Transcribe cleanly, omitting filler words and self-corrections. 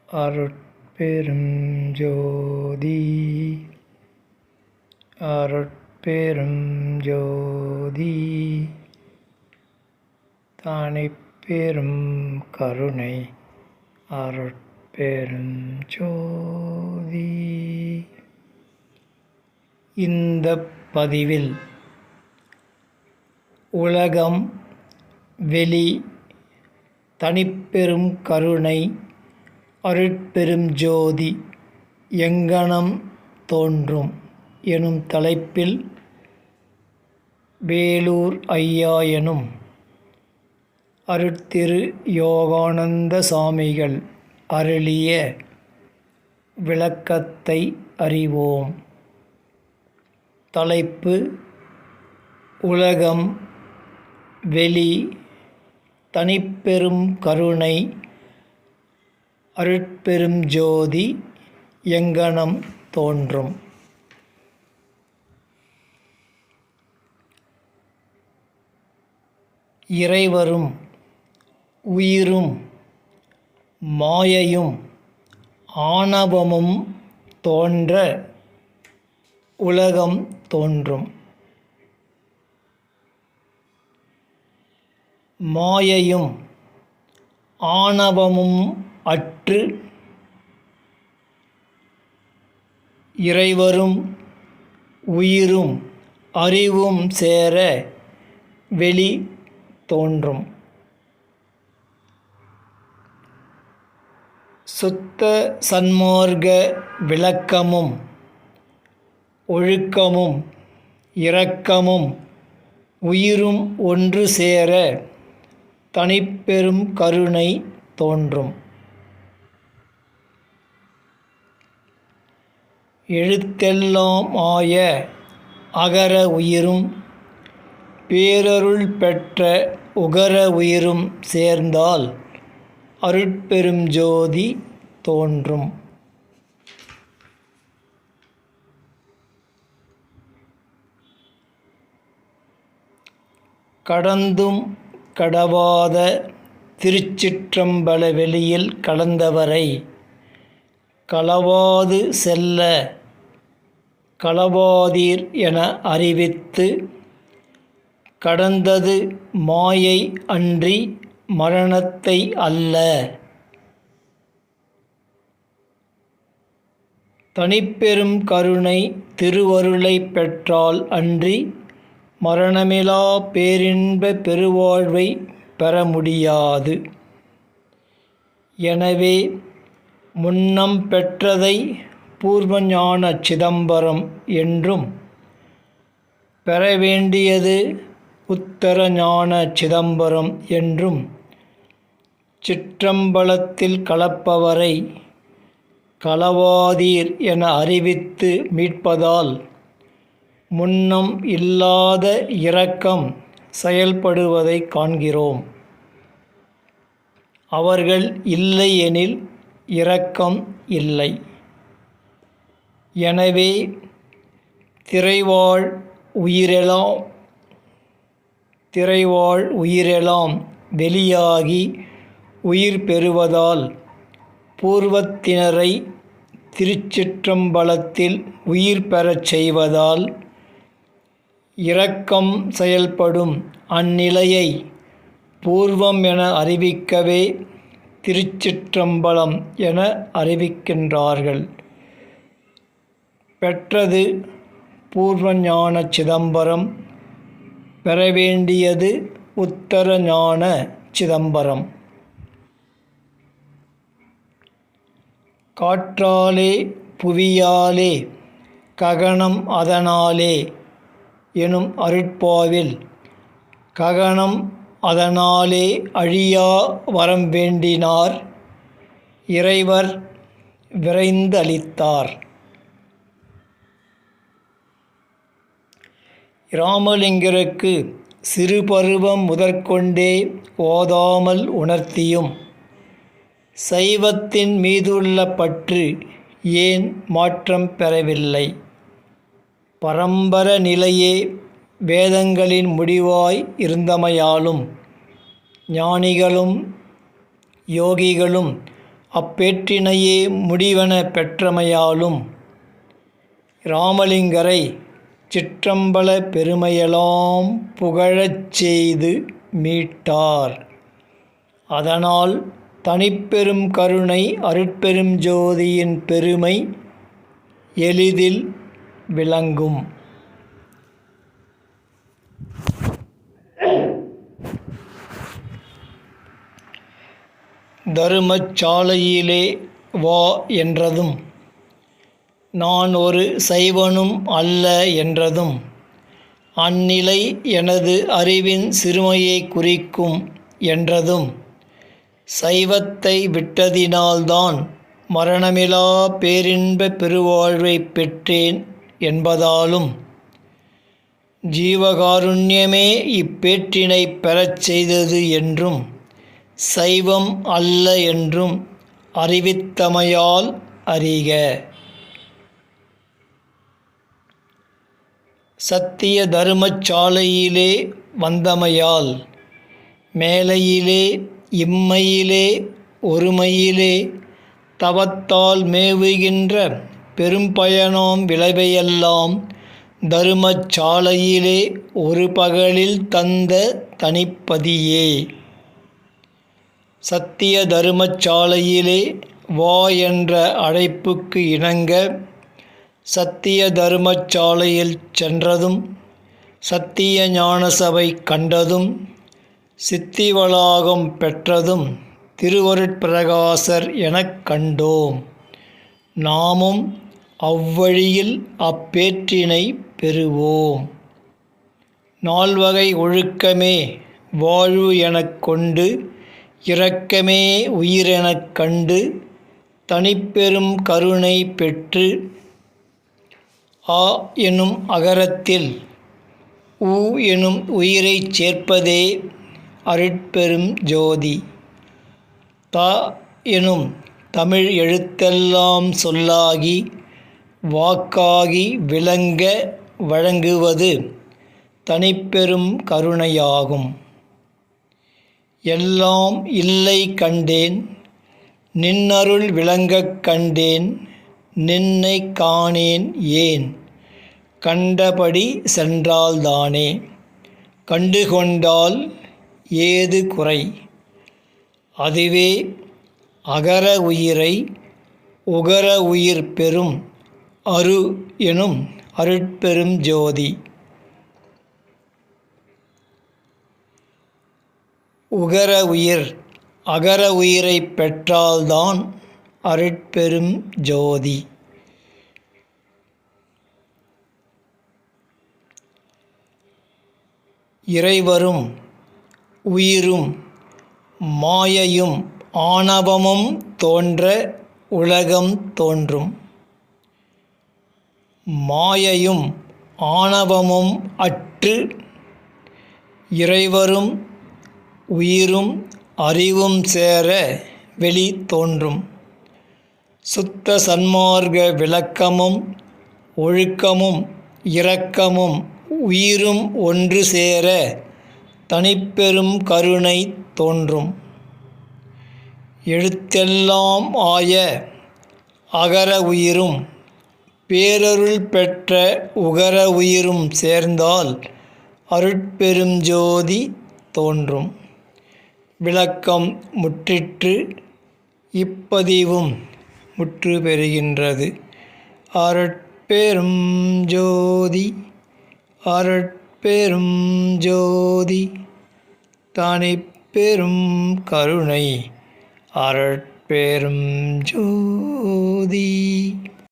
அருட்பெரும் ஜோதி அருட்பெரும் ஜோதி தனிப்பெரும் கருணை அருட்பெரும் ஜோதி. இந்த பதிவில் உலகம் வெளி தனிப்பெரும் கருணை அருட்பெரும் ஜோதி எங்கனம் தோன்றும் எனும் தலைப்பில் வேலூர் ஐயா எனும் அருட்திரு யோகானந்த சாமிகள் அருளிய விளக்கத்தை அறிவோம். தலைப்பு: உலகம் வெளி தனிப்பெரும் கருணை அருட்பெரும் ஜோதி எங்கனம் தோன்றும். இறைவரும் உயிரும் மாயையும் ஆணவமும் தோன்ற உலகம் தோன்றும். மாயையும் ஆணவமும் அற்று இறைவரும் உயிரும் அறிவும் சேர வெளி தோன்றும். சுத்த சன்மார்க்க விளக்கமும் ஒழுக்கமும் இரக்கமும் உயிரும் ஒன்று சேர தனிப்பெரும் கருணை தோன்றும். எழுத்தெல்லாம் ஆய அகர உயிரும் பேரருள் பெற்ற உகர உயிரும் சேர்ந்தால் அருட்பெரும் ஜோதி தோன்றும். கடந்தும் கடவாத திருச்சிற்றம்பல வெளியில் கலந்தவரை களவாது செல்ல களவாதீர் என அறிவித்து கடந்தது மாயை அன்றி மரணத்தை அல்ல. தனிப்பெரும் கருணை திருவருளை பெற்றால் அன்றி மரணமிலா பேரின்ப பெருவாழ்வை பெற முடியாது. எனவே முன்னம் பெற்றதை பூர்வஞான சிதம்பரம் என்றும் பெற வேண்டியது உத்தர ஞான சிதம்பரம் என்றும் சிற்றம்பலத்தில் கலப்பவரை களவாதீர் என அறிவித்து மீட்பதால் முன்னம் இல்லாத இரக்கம் செயல்படுவதை காண்கிறோம். அவர்கள் இல்லை எனில் இரக்கம் இல்லை. எனவே திரைவாழ் உயிரெலாம் வெளியாகி உயிர் பெறுவதால் பூர்வத்தினரை திருச்சிற்றம்பலத்தில் உயிர் பெறச் செய்வதால் இரக்கம் செயல்படும் அந்நிலையை பூர்வம் என அறிவிக்கவே திருச்சிற்றம்பலம் என அறிவிக்கின்றார்கள். பெற்றது பூர்வஞான சிதம்பரம், பெற வேண்டியது உத்தர ஞான சிதம்பரம். காற்றாலே புவியாலே ககனம் அதனாலே எனும் அருட்பாவில் ககனம் அதனாலே அழியா வரம் வேண்டினார் இறைவர் விரைந்து அளித்தார். இராமலிங்கருக்கு சிறுபருவம் முதற்கொண்டே ஓதாமல் உணர்த்தியும் சைவத்தின் மீதுள்ள பற்று ஏன் மாற்றம் பெறவில்லை? பரம்பர நிலையே வேதங்களின் முடிவாய் இருந்தமையாலும் ஞானிகளும் யோகிகளும் அப்பேற்றினையே முடிவென பெற்றமையாலும் இராமலிங்கரை சிற்றம்பல பெருமையெல்லாம் புகழச் செய்து மீட்டார். அதனால் தனிப்பெரும் கருணை அருட்பெரும் ஜோதியின் பெருமை எளிதில் விளங்கும். தருமச்சாலையிலே வா என்றதும் நான் ஒரு சைவனும் அல்ல என்றதும் அந்நிலை எனது அறிவின் சிறுமையை குறிக்கும் என்றதும் சைவத்தை விட்டதினால்தான் மரணமிலா பேரின்ப பெருவாழ்வை பெற்றேன் என்பதாலும் ஜீவகாருண்யமே இப்பேற்றினை பெறச் செய்தது என்றும் சைவம் அல்ல என்றும் அறிவித்தமையால் அறிக. சத்திய தருமச்சாலையிலே வந்தமையால் மேலையிலே இம்மையிலே ஒருமையிலே தவத்தால் மேவுகின்ற பெரும்பயனாம் விளைவையெல்லாம் தருமச்சாலையிலே ஒரு பகலில் தந்த தனிப்பதியே. சத்திய தருமச்சாலையிலே வா என்ற அழைப்புக்கு இணங்க சத்திய தருமச்சாலையில் சென்றதும் சத்திய ஞான சபை கண்டதும் சித்திவளாகம் பெற்றதும் திருவருட்பிரகாசர் எனக் கண்டோம். நாமும் அவ்வழியில் அப்பேற்றினை பெறுவோம். நால்வகை ஒழுக்கமே வாழ்வு எனக் கொண்டு இரக்கமே உயிரெனக் கண்டு தனிப்பெரும் கருணை பெற்று ஆ எனும் அகரத்தில் உ எனும் உயிரைச் சேர்ப்பதே அருட்பெரும் ஜோதி. த எனும் தமிழ் எழுத்தெல்லாம் சொல்லாகி வாக்காகி விளங்க வழங்குவது தனிப்பெரும் கருணையாகும். எல்லாம் இல்லை கண்டேன் நின்னருள் விளங்கக் கண்டேன் நின்னை காணேன் ஏன் கண்டபடி சென்றால்தானே கண்டுகொண்டால் ஏது குறை. அதுவே அகர உயிரை உகர உயிர் பெறும் அரு எனும் அருட்பெரும் ஜோதி. உகர உயிர் அகர உயிரை பெற்றால்தான் அருட்பெரும் ஜோதி. இறைவரும் உயிரும் மாயையும் ஆணவமும் தோன்ற உலகம் தோன்றும். மாயையும் ஆணவமும் அற்று இறைவரும் உயிரும் அறிவும் சேர வெளி தோன்றும். சுத்த சன்மார்க்க விளக்கமும் ஒழுக்கமும் இரக்கமும் உயிரும் ஒன்று சேர தனிப்பெரும் கருணை தோன்றும். எழுத்தெல்லாம் ஆய அகர உயிரும் பேரருள் பெற்ற உகர உயிரும் சேர்ந்தால் அருட்பெரும் ஜோதி தோன்றும். விளக்கம் முற்றிற்று. இப்பதிவும் முற்று பெறுகின்றது. அருட்பெரும் ஜோதி அருட்பெரும் ஜோதி தனிப்பெரும் கருணை அருட்பெரும் ஜோதி.